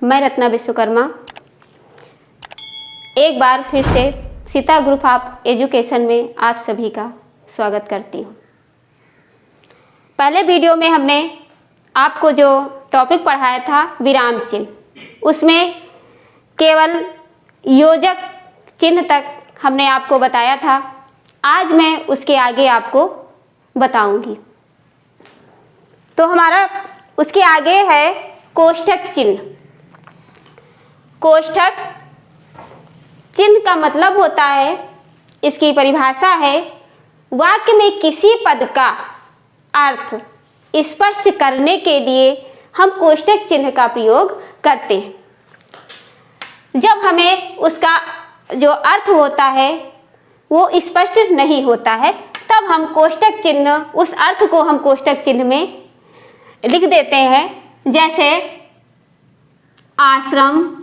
मैं रत्ना विश्वकर्मा एक बार फिर से सीता ग्रुप ऑफ एजुकेशन में आप सभी का स्वागत करती हूँ। पहले वीडियो में हमने आपको जो टॉपिक पढ़ाया था विराम चिन्ह, उसमें केवल योजक चिन्ह तक हमने आपको बताया था। आज मैं उसके आगे आपको बताऊंगी। तो हमारा उसके आगे है कोष्ठक चिन्ह। कोष्ठक चिन्ह का मतलब होता है, इसकी परिभाषा है, वाक्य में किसी पद का अर्थ स्पष्ट करने के लिए हम कोष्ठक चिन्ह का प्रयोग करते हैं। जब हमें उसका जो अर्थ होता है वो स्पष्ट नहीं होता है, तब हम कोष्ठक चिन्ह, उस अर्थ को हम कोष्ठक चिन्ह में लिख देते हैं। जैसे आश्रम,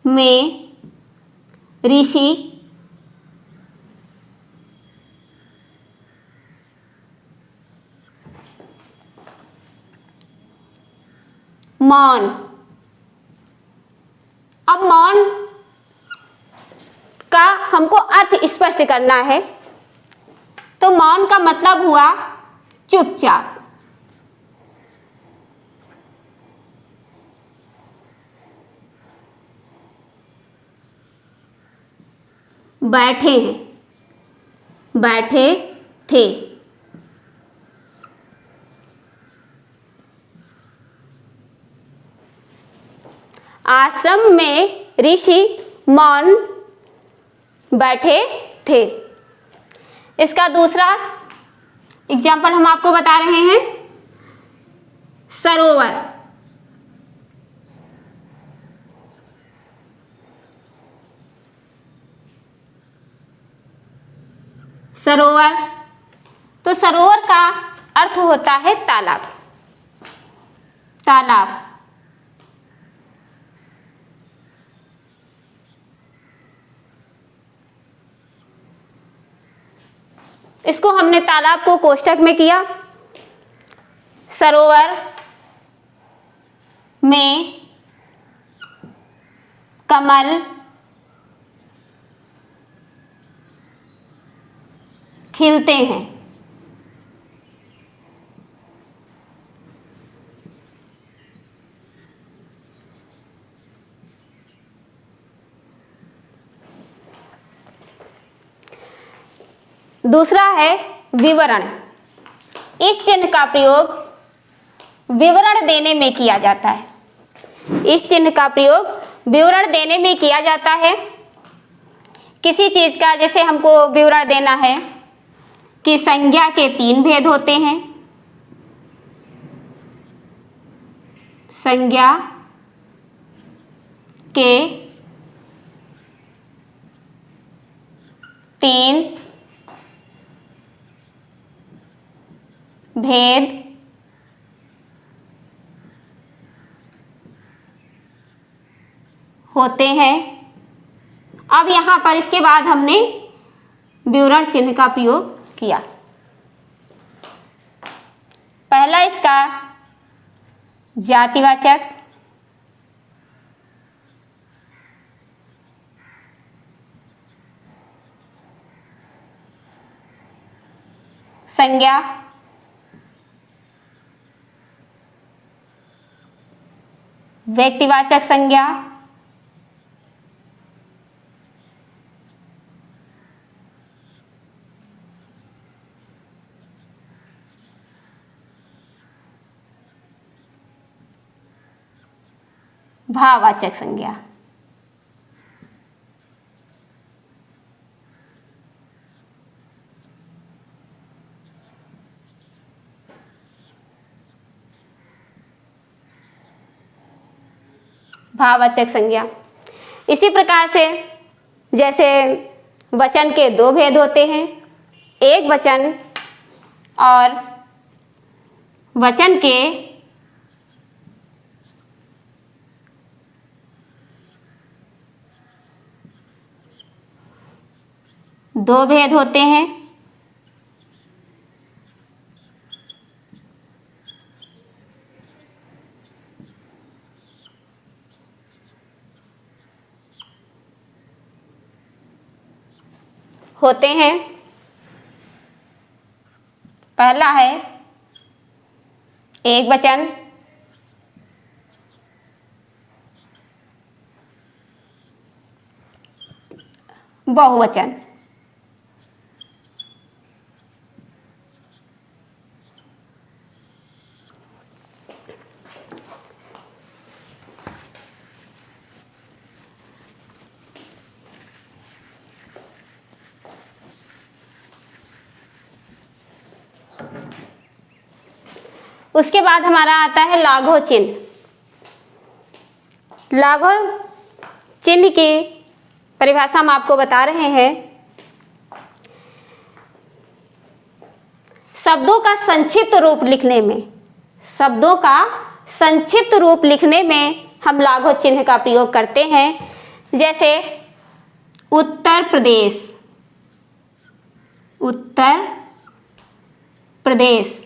में ऋषि, मौन। अब मौन का हमको अर्थ स्पष्ट करना है, तो मौन का मतलब हुआ चुपचाप। बैठे हैं, बैठे थे। आश्रम में ऋषि मौन बैठे थे। इसका दूसरा एग्जाम्पल हम आपको बता रहे हैं, सरोवर। सरोवर, तो सरोवर का अर्थ होता है तालाब। तालाब। इसको हमने तालाब को कोष्ठक में किया। सरोवर में कमल खिलते हैं। दूसरा है विवरण। इस चिन्ह का प्रयोग विवरण देने में किया जाता है। इस चिन्ह का प्रयोग विवरण देने में किया जाता है। किसी चीज का जैसे हमको विवरण देना है कि संज्ञा के 3 भेद होते हैं। संज्ञा के 3 भेद होते हैं। अब यहां पर इसके बाद हमने विवरण चिन्ह का प्रयोग किया। पहला इसका जातिवाचक, संज्ञा, व्यक्तिवाचक संज्ञा, भाववाचक संज्ञा। भाववाचक संज्ञा। इसी प्रकार से जैसे वचन के 2 भेद होते हैं, एक वचन और वचन के दो भेद होते हैं। पहला है एक वचन, बहुवचन। उसके बाद हमारा आता है लाघव चिन्ह। लाघव चिन्ह की परिभाषा हम आपको बता रहे हैं। शब्दों का संक्षिप्त रूप लिखने में, शब्दों का संक्षिप्त रूप लिखने में हम लाघव चिन्ह का प्रयोग करते हैं। जैसे उत्तर प्रदेश, उत्तर प्रदेश।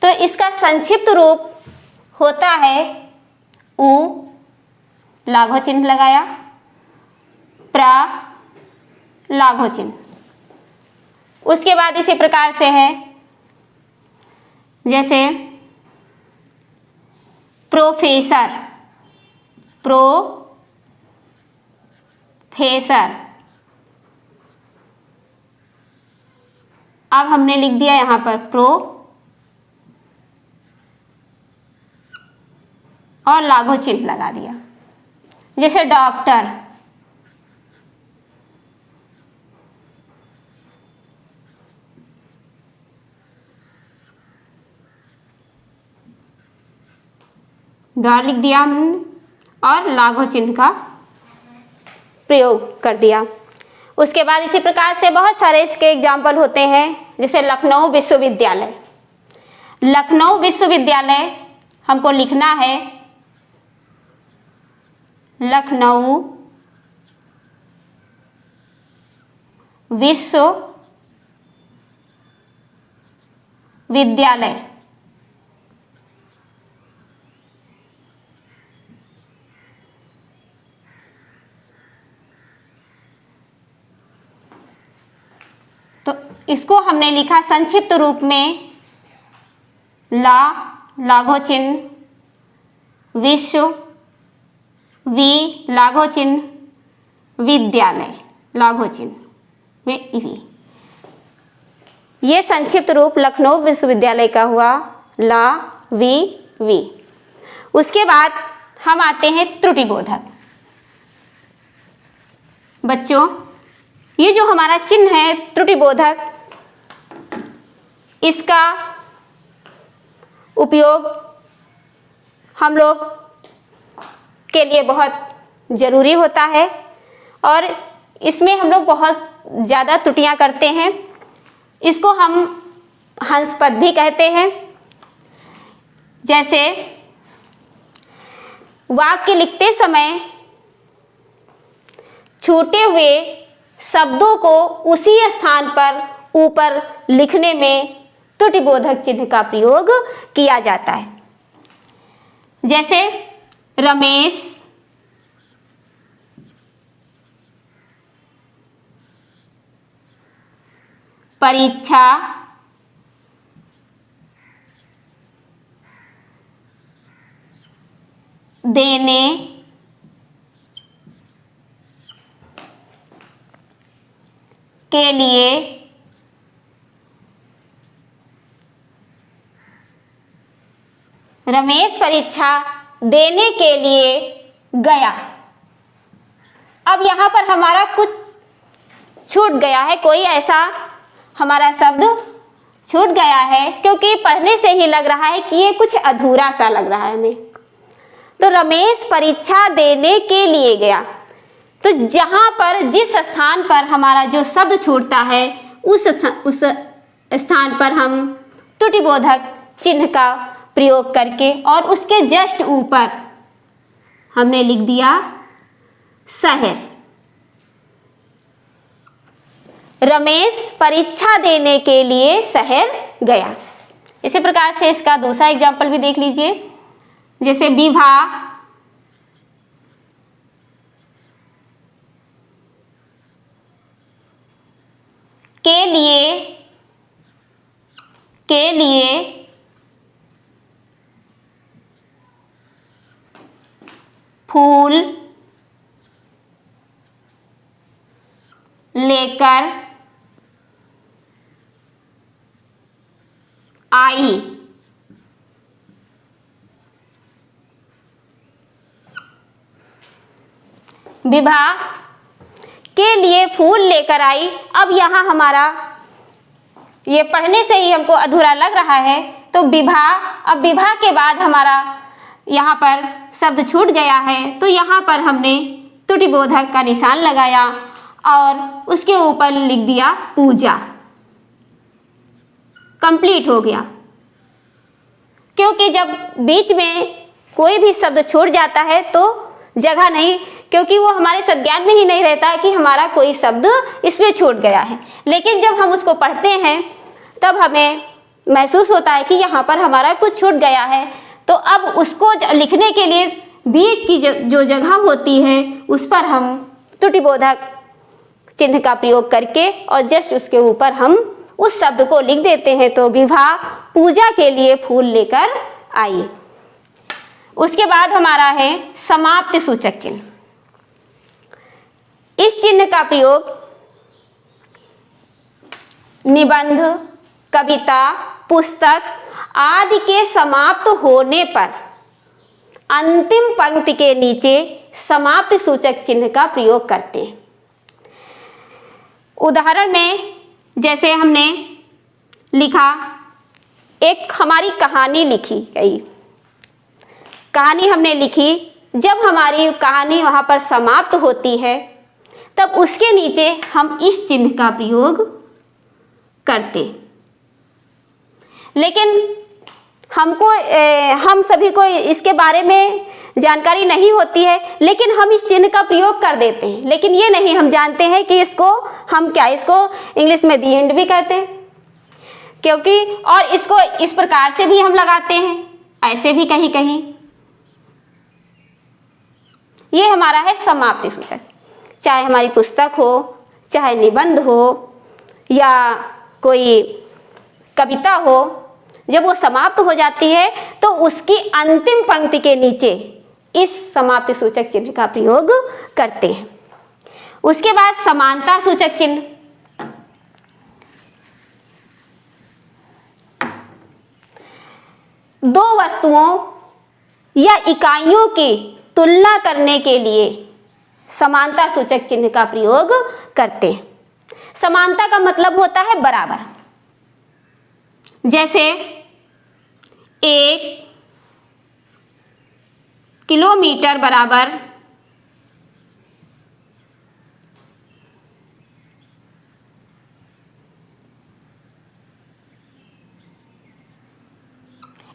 तो इसका संक्षिप्त रूप होता है उ, लाघव चिन्ह लगाया, प्र, लाघव चिन्ह। उसके बाद इसी प्रकार से है, जैसे प्रोफेसर, प्रोफेसर। अब हमने लिख दिया यहां पर प्रो और लाघव चिन्ह लगा दिया। जैसे डॉक्टर, डॉ लिख दिया हमने और लाघव चिन्ह का प्रयोग कर दिया। उसके बाद इसी प्रकार से बहुत सारे इसके एग्जाम्पल होते हैं। जैसे लखनऊ विश्वविद्यालय, लखनऊ विश्वविद्यालय हमको लिखना है लखनऊ विश्वविद्यालय। तो इसको हमने लिखा संक्षिप्त रूप में लाघव चिन्ह, विश्व, वि लाघव चिन्ह, विद्यालय लाघव चिन्ह वी। ये संक्षिप्त रूप लखनऊ विश्वविद्यालय का हुआ ला वी। उसके बाद हम आते हैं त्रुटिबोधक। बच्चों, ये जो हमारा चिन्ह है त्रुटिबोधक, इसका उपयोग हम लोग के लिए बहुत ज़रूरी होता है और इसमें हम लोग बहुत ज़्यादा त्रुटियां करते हैं। इसको हम हंस पद भी कहते हैं। जैसे वाक्य लिखते समय छूटे हुए शब्दों को उसी स्थान पर ऊपर लिखने में त्रुटिबोधक चिन्ह का प्रयोग किया जाता है। जैसे रमेश परीक्षा देने के लिए रमेश परीक्षा देने के लिए गया। अब यहाँ पर हमारा कुछ छूट गया है, कोई ऐसा हमारा शब्द छूट गया है क्योंकि पढ़ने से ही लग रहा है कि ये कुछ अधूरा सा लग रहा है हमें। तो रमेश परीक्षा देने के लिए गया, तो जहाँ पर जिस स्थान पर हमारा जो शब्द छूटता है उस स्थान पर हम त्रुटिबोधक चिन्ह का प्रयोग करके और उसके जस्ट ऊपर हमने लिख दिया शहर। रमेश परीक्षा देने के लिए शहर गया। इसी प्रकार से इसका दूसरा एग्जाम्पल भी देख लीजिए, जैसे विभा के लिए फूल लेकर आई। विभा के लिए फूल लेकर आई। अब यहाँ हमारा ये पढ़ने से ही हमको अधूरा लग रहा है, तो विभा, अब विभा के बाद हमारा यहाँ पर शब्द छूट गया है, तो यहाँ पर हमने त्रुटिबोधक का निशान लगाया और उसके ऊपर लिख दिया पूजा। कंप्लीट हो गया। क्योंकि जब बीच में कोई भी शब्द छूट जाता है तो जगह नहीं, क्योंकि वो हमारे संज्ञान में ही नहीं रहता कि हमारा कोई शब्द इसमें छूट गया है। लेकिन जब हम उसको पढ़ते हैं तब हमें महसूस होता है कि यहाँ पर हमारा कुछ छूट गया है, तो अब उसको लिखने के लिए बीच की जो जगह होती है उस पर हम त्रुटिबोधक चिन्ह का प्रयोग करके और जस्ट उसके ऊपर हम उस शब्द को लिख देते हैं। तो विभा पूजा के लिए फूल लेकर आई। उसके बाद हमारा है समाप्ति सूचक चिन्ह। इस चिन्ह का प्रयोग निबंध, कविता, पुस्तक आदि के समाप्त होने पर अंतिम पंक्ति के नीचे समाप्ति सूचक चिन्ह का प्रयोग करते हैं। उदाहरण में जैसे हमने लिखा, एक हमारी कहानी लिखी गई, कहानी हमने लिखी, जब हमारी कहानी वहाँ पर समाप्त होती है तब उसके नीचे हम इस चिन्ह का प्रयोग करते। लेकिन हम सभी को इसके बारे में जानकारी नहीं होती है, लेकिन हम इस चिन्ह का प्रयोग कर देते हैं। लेकिन ये नहीं हम जानते हैं कि इसको इंग्लिश में दी एंड भी कहते हैं, क्योंकि और इसको इस प्रकार से भी हम लगाते हैं, ऐसे भी कहीं कहीं। ये हमारा है समाप्ति सूचक। चाहे हमारी पुस्तक हो, चाहे निबंध हो या कोई कविता हो, जब वो समाप्त हो जाती है तो उसकी अंतिम पंक्ति के नीचे इस समाप्ति सूचक चिन्ह का प्रयोग करते हैं। उसके बाद समानता सूचक चिन्ह। दो वस्तुओं या इकाइयों की तुलना करने के लिए समानता सूचक चिन्ह का प्रयोग करते हैं। समानता का मतलब होता है बराबर। जैसे 1 किलोमीटर बराबर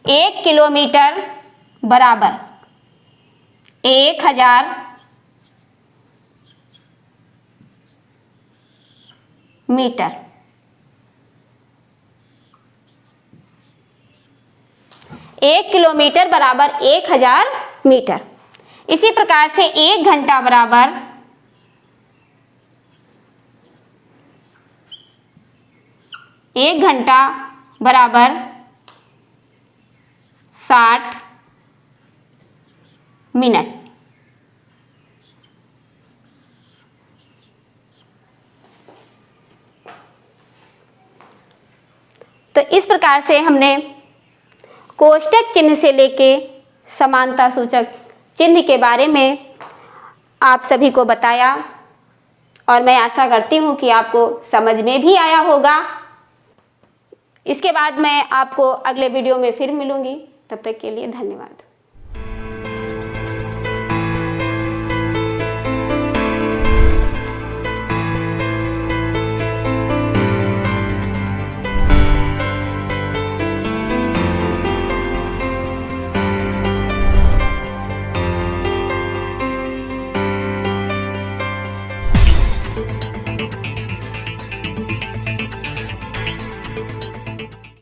1 किलोमीटर बराबर 1000 मीटर। 1 किलोमीटर बराबर 1000 मीटर। इसी प्रकार से 1 घंटा बराबर 60 मिनट। तो इस प्रकार से हमने कोष्टक चिन्ह से लेके समानता सूचक चिन्ह के बारे में आप सभी को बताया, और मैं आशा करती हूँ कि आपको समझ में भी आया होगा। इसके बाद मैं आपको अगले वीडियो में फिर मिलूंगी। तब तक के लिए धन्यवाद।